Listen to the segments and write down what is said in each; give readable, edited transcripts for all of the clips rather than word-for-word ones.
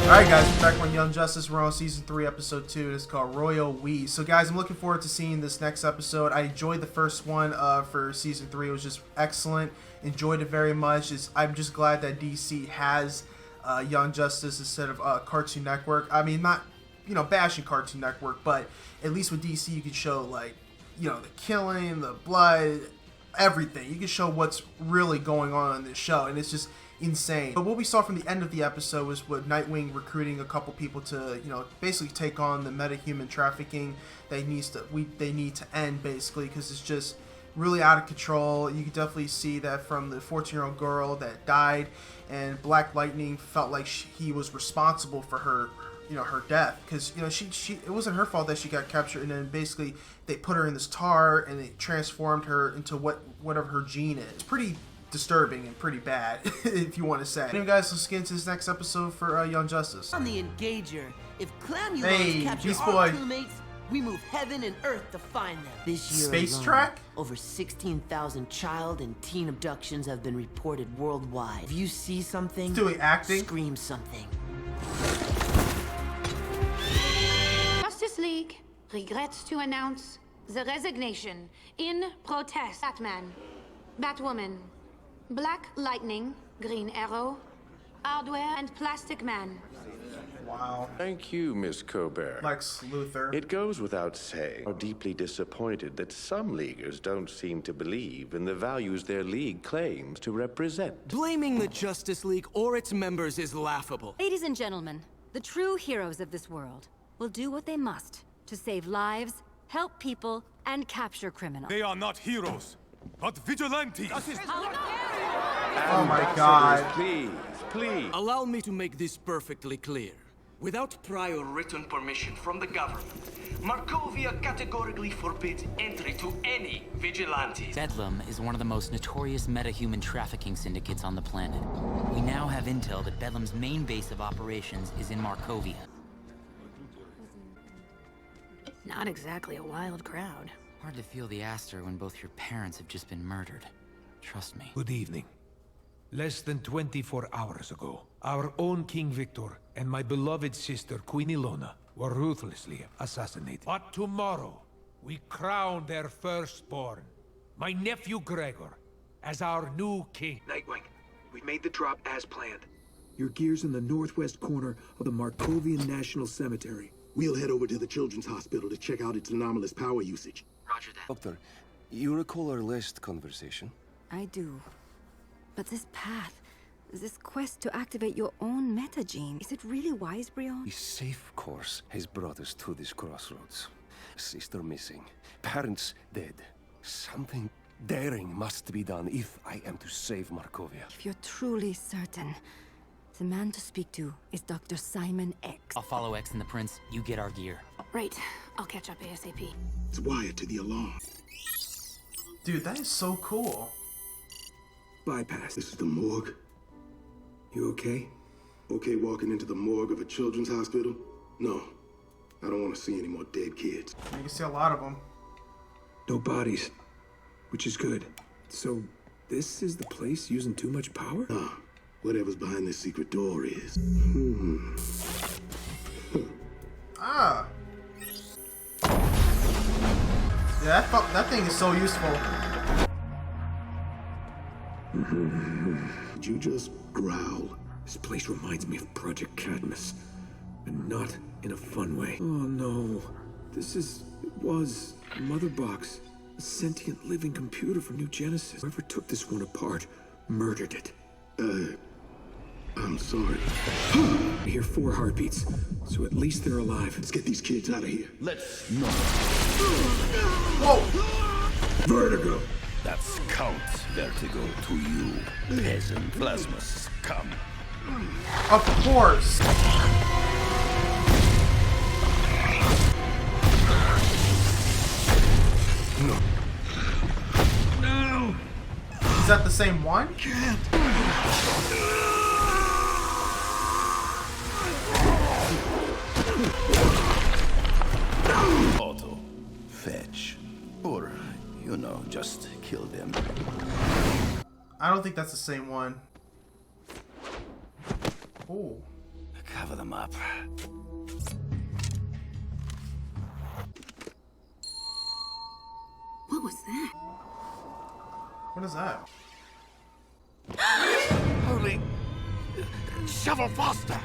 Alright guys, we're back on Young Justice. We're on Season 3, Episode 2. It's called Royal We. So guys, I'm looking forward to seeing this next episode. I enjoyed the first one for Season 3. It was just excellent. Enjoyed it very much. I'm just glad that DC has Young Justice instead of Cartoon Network. I mean, not, bashing Cartoon Network, but at least with DC you can show, like, the killing, the blood, everything. You can show what's really going on in this show, and it's just insane. But what we saw from the end of the episode was with Nightwing recruiting a couple people to, basically take on the metahuman trafficking they need to end, basically, because it's just really out of control. You can definitely see that from the 14-year-old girl that died, and Black Lightning felt like he was responsible for her death, because it wasn't her fault that she got captured, and then basically they put her in this tar and they transformed her into whatever her gene is. It's pretty disturbing and pretty bad, if you want to say. Anyway guys, let's get into this next episode for Young Justice. On the Engager, if Clamulons capture our crewmates, we move heaven and earth to find them. This year Space alone, track? over 16,000 child and teen abductions have been reported worldwide. If you see something, doing acting, scream something. Justice League regrets to announce the resignation in protest. Batman, Batwoman, Black Lightning, Green Arrow, Hardware, and Plastic Man. Wow. Thank you, Miss Colbert. Lex Luthor. It goes without saying, I'm deeply disappointed that some leaguers don't seem to believe in the values their league claims to represent. Blaming the Justice League or its members is laughable. Ladies and gentlemen, the true heroes of this world will do what they must to save lives, help people, and capture criminals. They are not heroes, but vigilantes. Oh my God. Please. Allow me to make this perfectly clear. Without prior written permission from the government, Markovia categorically forbids entry to any vigilantes. Bedlam is one of the most notorious metahuman trafficking syndicates on the planet. We now have intel that Bedlam's main base of operations is in Markovia. Not exactly a wild crowd. Hard to feel the Aster when both your parents have just been murdered. Trust me. Good evening. Less than 24 hours ago, our own King Victor and my beloved sister Queen Ilona were ruthlessly assassinated. But tomorrow, we crown their firstborn, my nephew Gregor, as our new king. Nightwing, we made the drop as planned. Your gear's in the northwest corner of the Markovian National Cemetery. We'll head over to the Children's Hospital to check out its anomalous power usage. Roger that. Doctor, you recall our last conversation? I do. But this path, this quest to activate your own metagene, is it really wise, Brion? The safe course has brought us to this crossroads. Sister missing, parents dead. Something daring must be done if I am to save Markovia. If you're truly certain, the man to speak to is Dr. Simon X. I'll follow X and the Prince. You get our gear. Right. I'll catch up ASAP. It's wired to the alarm. Dude, that is so cool. Bypass. This is the morgue. You okay? Okay walking into the morgue of a children's hospital? No. I don't want to see any more dead kids. You can see a lot of them. No bodies, which is good. So, this is the place using too much power? Nah. Whatever's behind this secret door is. Ah. Yeah, that thing is so useful. Did you just growl? This place reminds me of Project Cadmus, but not in a fun way. Oh no. It was a mother box. A sentient living computer from New Genesis. Whoever took this one apart murdered it. I'm sorry. I hear 4 heartbeats, so at least they're alive. Let's get these kids out of here. Let's not. Whoa! Vertigo! That's Count Vertigo to you, peasant plasma scum. Of course! No! Is that the same one? Can't! Auto, fetch, or, just kill them. I don't think that's the same one. Oh. Cover them up. What was that? What is that? Holy... Shovel faster!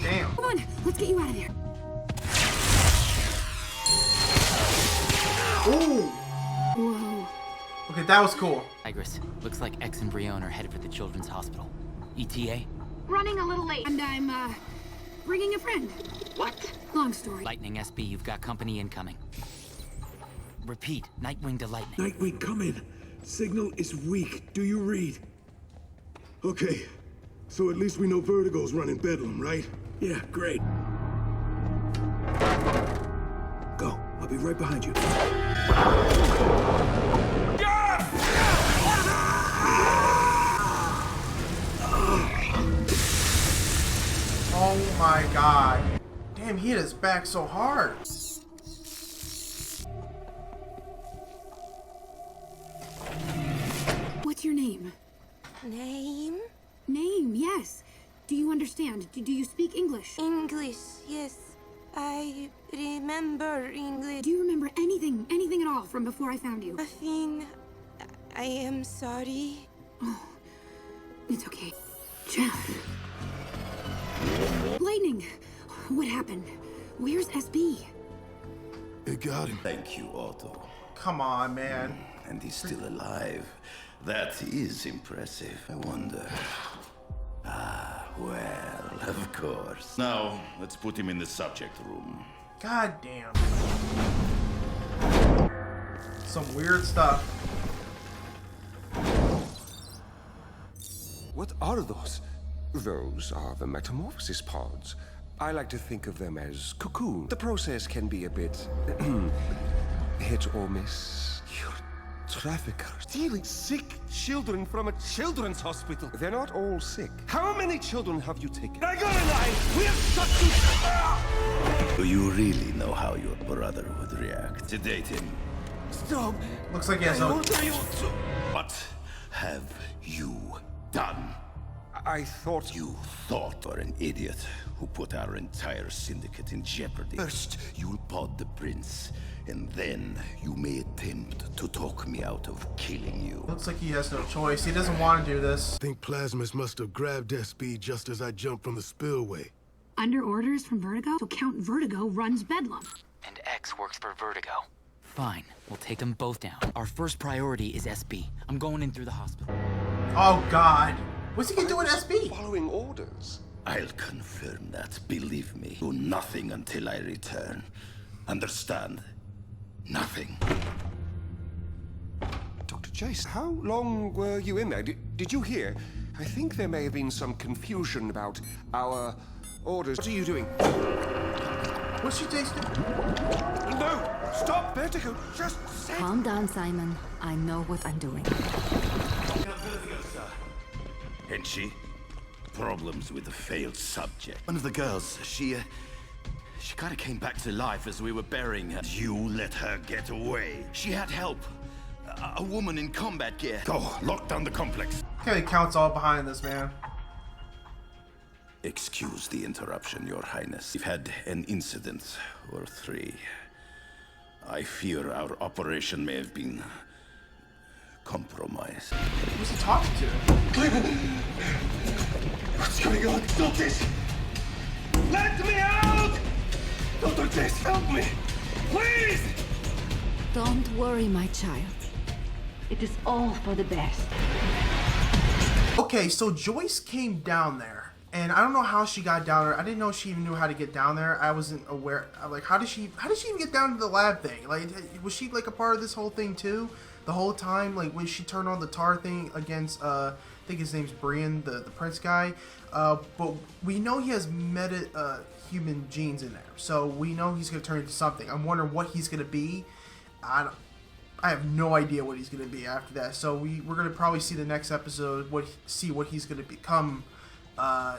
Damn. Come on, let's get you out of here. Ooh. Whoa. Okay, that was cool. Tigress, looks like X and Brion are headed for the children's hospital. ETA? Running a little late. And I'm, bringing a friend. What? Long story. Lightning SB, you've got company incoming. Repeat, Nightwing to Lightning. Nightwing, come in. Signal is weak. Do you read? Okay, so at least we know Vertigo's running Bedlam, right? Yeah, great. Go. I'll be right behind you. Oh my god. Damn, he hit his back so hard. What's your name? Name? Name, yes. Do you understand? Do you speak English? English, yes. I remember English. Do you remember anything at all from before I found you? Nothing. I am sorry. Oh, it's okay. Jeff. Lightning! What happened? Where's SB? They got him. Thank you, Otto. Come on, man. And he's still alive. That is impressive. I wonder... Ah, well, of course. Now, let's put him in the subject room. God damn. Some weird stuff. What are those? Those are the Metamorphosis Pods. I like to think of them as cocoon. The process can be a bit... hit or miss. You're traffickers. Stealing sick children from a children's hospital. They're not all sick. How many children have you taken? I got a knife! We have shot you! Do you really know how your brother would react? Sedate him. Stop! Looks like he has no... What have you done? I thought... You thought or an idiot who put our entire syndicate in jeopardy. First, you'll pod the prince, and then you may attempt to talk me out of killing you. Looks like he has no choice. He doesn't want to do this. I think Plasmus must have grabbed SB just as I jumped from the spillway. Under orders from Vertigo? So Count Vertigo runs Bedlam. And X works for Vertigo. Fine, we'll take them both down. Our first priority is SB. I'm going in through the hospital. Oh, God. What's he gonna do with SB? Following orders. I'll confirm that, believe me. Do nothing until I return. Understand? Nothing. Dr. Chase, how long were you in there? Did you hear? I think there may have been some confusion about our orders. What are you doing? What's she tasting? No! Stop, Vertigo! Just say... Calm down, Simon. I know what I'm doing. And she? Problems with the failed subject. One of the girls, she kind of came back to life as we were burying her. You let her get away. She had help. A woman in combat gear. Go, lock down the complex. Okay, Count's all behind this, man. Excuse the interruption, Your Highness. We've had an incident or three. I fear our operation may have been compromised. Who's he talking to? What's going on? Stop this! Let me out! Dr. Chase, help me! Please! Don't worry, my child. It is all for the best. Okay, so Joyce came down there, and I don't know how she got down there. I didn't know she even knew how to get down there. I wasn't aware. Like, how did she even get down to the lab thing? Like, was she like a part of this whole thing too? The whole time, like when she turned on the tar thing against, I think his name's Brian, the prince guy. But we know he has human genes in there, so we know he's gonna turn into something. I'm wondering what he's gonna be. I have no idea what he's gonna be after that. So we're gonna probably see the next episode, see what he's gonna become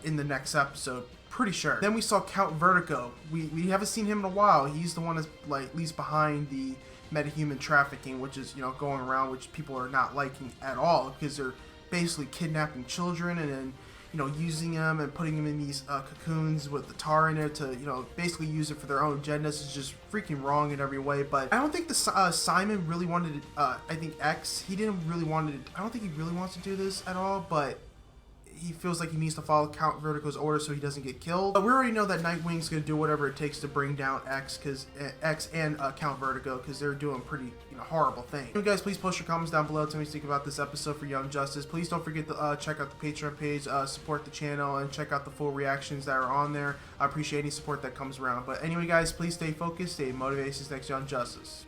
in the next episode. pretty sure. Then we saw Count Vertigo. We haven't seen him in a while. He's the one that's like at least behind the metahuman trafficking, which is, you know, going around, which people are not liking at all, because they're basically kidnapping children and then, you know, using them and putting them in these cocoons with the tar in it to, you know, basically use it for their own agendas. Is just freaking wrong in every way. But I don't think the Simon really wanted to, I think X, he didn't really want to, I don't think he really wants to do this at all, but he feels like he needs to follow Count Vertigo's orders so he doesn't get killed. But we already know that Nightwing's going to do whatever it takes to bring down X and Count Vertigo, because they're doing pretty, you know, horrible things. You guys, please post your comments down below. Tell me what you think about this episode for Young Justice. Please don't forget to check out the Patreon page, support the channel, and check out the full reactions that are on there. I appreciate any support that comes around. But anyway, guys, please stay focused, stay motivated. This is next Young Justice.